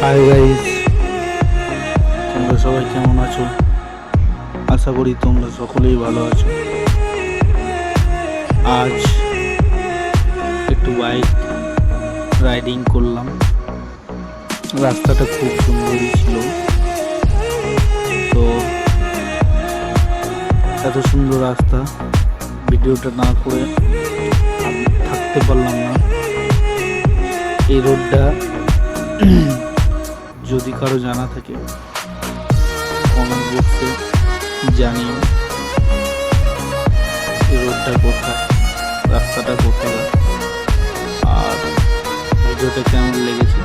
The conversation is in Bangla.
হাই গাইস, তোমরা সবাই কেমন আছো? আশা করি তোমরা সকলেই ভালো আছো। আজ একটু বাইক রাইডিং করলাম। রাস্তাটা খুব সুন্দরই ছিল। তো এত সুন্দর রাস্তা ভিডিওটা না করে আমি থাকতে পারলাম না। এই রোডটা যদি কারো জানা থাকে কমেন্ট বক্সে জানিও। এই রোডটা কোথায়, রাস্তাটা কোথায়, আর ভিডিওটা কেমন লেগেছে